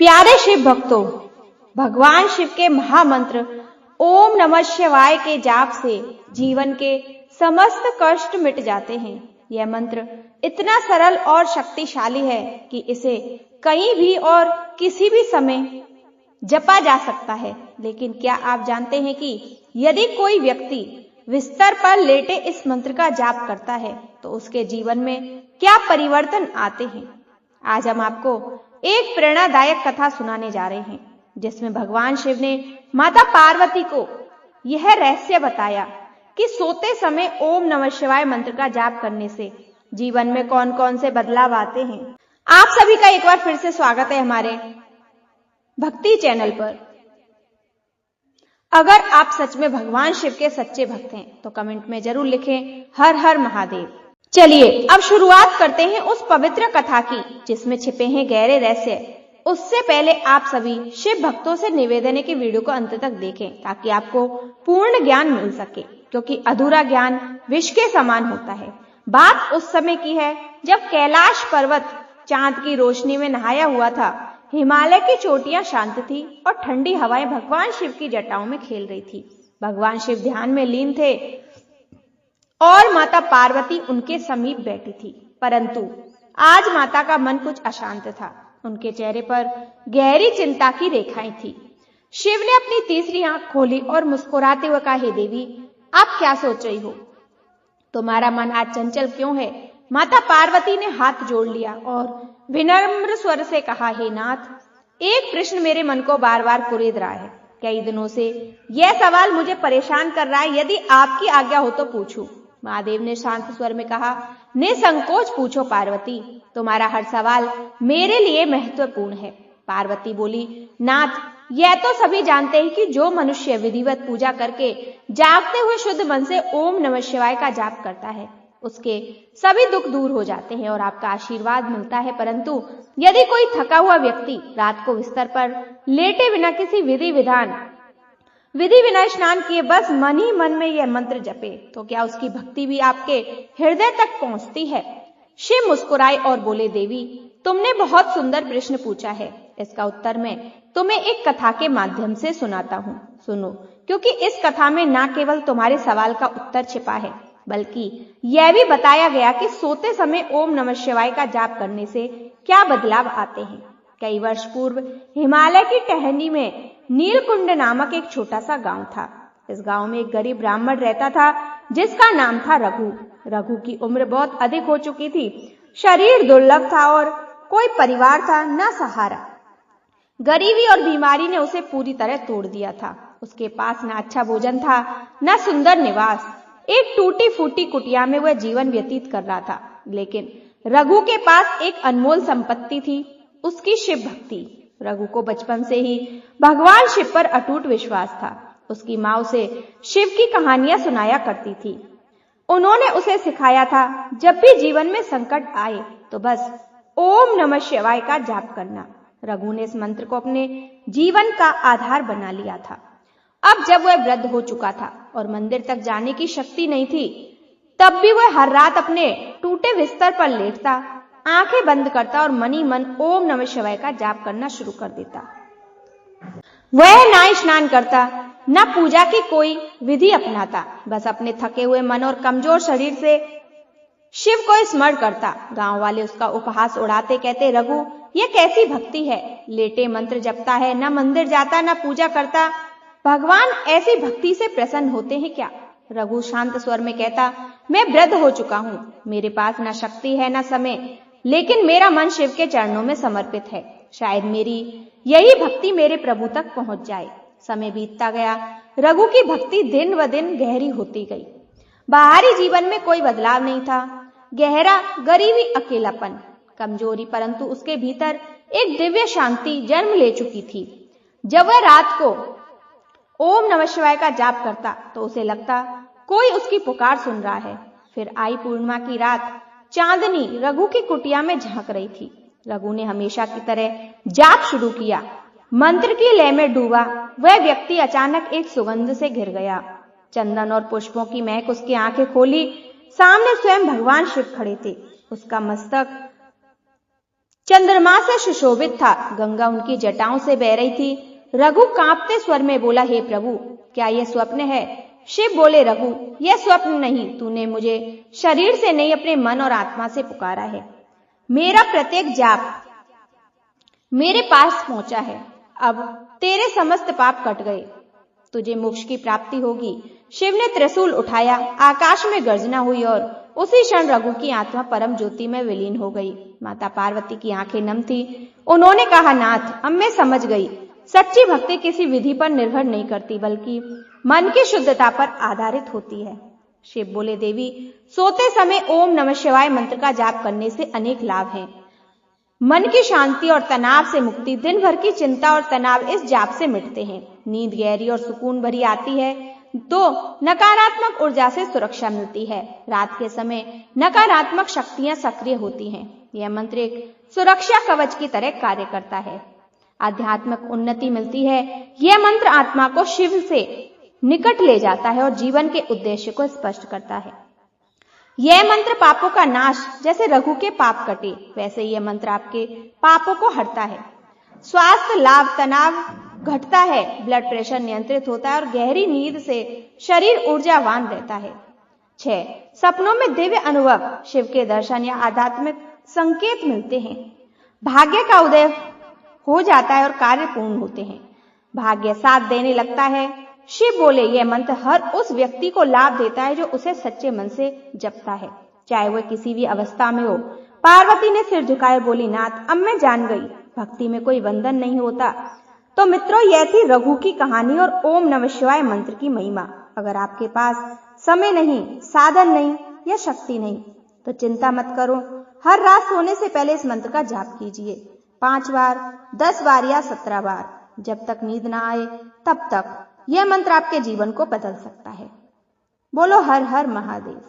प्यारे शिव भक्तों, भगवान शिव के महामंत्र ओम नमः शिवाय के जाप से जीवन के समस्त कष्ट मिट जाते हैं। यह मंत्र इतना सरल और शक्तिशाली है कि इसे कहीं भी और किसी भी समय जपा जा सकता है। लेकिन क्या आप जानते हैं कि यदि कोई व्यक्ति बिस्तर पर लेटे इस मंत्र का जाप करता है तो उसके जीवन में क्या परिवर्तन आते हैं? आज हम आपको एक प्रेरणादायक कथा सुनाने जा रहे हैं, जिसमें भगवान शिव ने माता पार्वती को यह रहस्य बताया कि सोते समय ओम नमः शिवाय मंत्र का जाप करने से जीवन में कौन कौन से बदलाव आते हैं। आप सभी का एक बार फिर से स्वागत है हमारे भक्ति चैनल पर। अगर आप सच में भगवान शिव के सच्चे भक्त हैं तो कमेंट में जरूर लिखें हर हर महादेव। चलिए अब शुरुआत करते हैं उस पवित्र कथा की जिसमें छिपे हैं गहरे रहस्य। उससे पहले आप सभी शिव भक्तों से निवेदन है कि वीडियो को अंत तक देखें ताकि आपको पूर्ण ज्ञान मिल सके, क्योंकि अधूरा ज्ञान विष के समान होता है। बात उस समय की है जब कैलाश पर्वत चांद की रोशनी में नहाया हुआ था। हिमालय की चोटियां शांत थी और ठंडी हवाएं भगवान शिव की जटाओं में खेल रही थी। भगवान शिव ध्यान में लीन थे और माता पार्वती उनके समीप बैठी थी। परंतु आज माता का मन कुछ अशांत था। उनके चेहरे पर गहरी चिंता की रेखाएं थी। शिव ने अपनी तीसरी आंख खोली और मुस्कुराते हुए कहा, हे देवी, आप क्या सोच रही हो? तुम्हारा मन आज चंचल क्यों है? माता पार्वती ने हाथ जोड़ लिया और विनम्र स्वर से कहा, हे नाथ, एक प्रश्न मेरे मन को बार बार कुरेद रहा है। कई दिनों से यह सवाल मुझे परेशान कर रहा है। यदि आपकी आज्ञा हो तो पूछूं। महादेव ने शांत स्वर में कहा, निसंकोच पूछो पार्वती, तुम्हारा हर सवाल मेरे लिए महत्वपूर्ण है। पार्वती बोली, नाथ, यह तो सभी जानते हैं कि जो मनुष्य विधिवत पूजा करके जागते हुए शुद्ध मन से ओम नमः शिवाय का जाप करता है उसके सभी दुख दूर हो जाते हैं और आपका आशीर्वाद मिलता है। परंतु यदि कोई थका हुआ व्यक्ति रात को बिस्तर पर लेटे बिना किसी विधि बिना स्नान किए बस मन ही मन में यह मंत्र जपे तो क्या उसकी भक्ति भी आपके हृदय तक पहुंचती है? शिव मुस्कुराए और बोले, देवी, तुमने बहुत सुंदर प्रश्न पूछा है। इसका उत्तर मैं तुम्हें एक कथा के माध्यम से सुनाता हूँ। सुनो, क्योंकि इस कथा में न केवल तुम्हारे सवाल का उत्तर छिपा है बल्कि यह भी बताया गया कि सोते समय ओम नमः शिवाय का जाप करने से क्या बदलाव आते हैं। कई वर्ष पूर्व हिमालय की टहनी में नीलकुंड नामक एक छोटा सा गांव था। इस गांव में एक गरीब ब्राह्मण रहता था जिसका नाम था रघु। रघु की उम्र बहुत अधिक हो चुकी थी। शरीर दुर्लभ था और कोई परिवार था न सहारा। गरीबी और बीमारी ने उसे पूरी तरह तोड़ दिया था। उसके पास न अच्छा भोजन था न सुंदर निवास। एक टूटी फूटी कुटिया में वह जीवन व्यतीत कर रहा था। लेकिन रघु के पास एक अनमोल संपत्ति थी, उसकी शिव भक्ति। रघु को बचपन से ही भगवान शिव पर अटूट विश्वास था। उसकी माँ उसे शिव की कहानियां सुनाया करती थी। उन्होंने उसे सिखाया था जब भी जीवन में संकट आए तो बस ओम नमः शिवाय का जाप करना। रघु ने इस मंत्र को अपने जीवन का आधार बना लिया था। अब जब वह वृद्ध हो चुका था और मंदिर तक जाने की शक्ति नहीं थी, तब भी वह हर रात अपने टूटे बिस्तर पर लेटता, आंखें बंद करता और मन ही मन ओम नमः शिवाय का जाप करना शुरू कर देता। वह ना स्नान करता, न पूजा की कोई विधि अपनाता, बस अपने थके हुए मन और कमजोर शरीर से शिव को स्मरण करता। गांव वाले उसका उपहास उड़ाते, कहते, रघु, ये कैसी भक्ति है? लेटे मंत्र जपता है, न मंदिर जाता न पूजा करता। भगवान ऐसी भक्ति से प्रसन्न होते हैं क्या? रघु शांत स्वर में कहता, मैं वृद्ध हो चुका हूं, मेरे पास न शक्ति है न समय, लेकिन मेरा मन शिव के चरणों में समर्पित है। शायद मेरी यही भक्ति मेरे प्रभु तक पहुंच जाए। समय बीतता गया। रघु की भक्ति दिन व दिन गहरी होती गई। बाहरी जीवन में कोई बदलाव नहीं था। गहरा गरीबी, अकेलापन, कमजोरी, परंतु उसके भीतर एक दिव्य शांति जन्म ले चुकी थी। जब वह रात को ओम नमः शिवाय का जाप करता तो उसे लगता कोई उसकी पुकार सुन रहा है। फिर आई पूर्णिमा की रात। चांदनी रघु की कुटिया में झांक रही थी। रघु ने हमेशा की तरह जाप शुरू किया। मंत्र की लय में डूबा वह व्यक्ति अचानक एक सुगंध से घिर गया। चंदन और पुष्पों की महक उसकी आंखें खोली। सामने स्वयं भगवान शिव खड़े थे। उसका मस्तक चंद्रमा से सुशोभित था। गंगा उनकी जटाओं से बह रही थी। रघु कांपते स्वर में बोला, हे प्रभु, क्या यह स्वप्न है? शिव बोले, रघु, यह स्वप्न नहीं, तूने मुझे शरीर से नहीं अपने मन और आत्मा से पुकारा है। मेरा प्रत्येक जाप मेरे पास पहुंचा है। अब तेरे समस्त पाप कट गए, तुझे मोक्ष की प्राप्ति होगी। शिव ने त्रिशूल उठाया, आकाश में गर्जना हुई और उसी क्षण रघु की आत्मा परम ज्योति में विलीन हो गई। माता पार्वती की आंखें नम थी। उन्होंने कहा, नाथ, अब मैं समझ गई, सच्ची भक्ति किसी विधि पर निर्भर नहीं करती, बल्कि मन की शुद्धता पर आधारित होती है। शिव बोले, देवी, सोते समय ओम नमः शिवाय मंत्र का जाप करने से अनेक लाभ हैं। मन की शांति और तनाव से मुक्ति, दिन भर की चिंता और तनाव इस जाप से मिटते हैं। नींद गहरी और सुकून भरी आती है। 2, नकारात्मक ऊर्जा से सुरक्षा मिलती है। रात के समय नकारात्मक शक्तियां सक्रिय होती हैं। यह मंत्र एक सुरक्षा कवच की तरह कार्य करता है। आध्यात्मिक उन्नति मिलती है। यह मंत्र आत्मा को शिव से निकट ले जाता है और जीवन के उद्देश्य को स्पष्ट करता है। यह मंत्र पापों का नाश, जैसे रघु के पाप कटे, वैसे यह मंत्र आपके पापों को हरता है। स्वास्थ्य लाभ, तनाव घटता है, ब्लड प्रेशर नियंत्रित होता है और गहरी नींद से शरीर ऊर्जावान रहता है। 6, सपनों में दिव्य अनुभव, शिव के दर्शन या आध्यात्मिक संकेत मिलते हैं। भाग्य का उदय हो जाता है और कार्य पूर्ण होते हैं। भाग्य साथ देने लगता है। शिव बोले, यह मंत्र हर उस व्यक्ति को लाभ देता है जो उसे सच्चे मन से जपता है, चाहे वह किसी भी अवस्था में हो। पार्वती ने सिर झुकाए बोली, नाथ, अब मैं जान गई, भक्ति में कोई बंधन नहीं होता। तो मित्रों, यह थी रघु की कहानी और ओम नमः शिवाय मंत्र की महिमा। अगर आपके पास समय नहीं, साधन नहीं या शक्ति नहीं, तो चिंता मत करो। हर रात सोने से पहले इस मंत्र का जाप कीजिए, 5 बार, 10 बार या 17 बार। जब तक नींद ना आए तब तक यह मंत्र आपके जीवन को बदल सकता है। बोलो हर हर महादेव।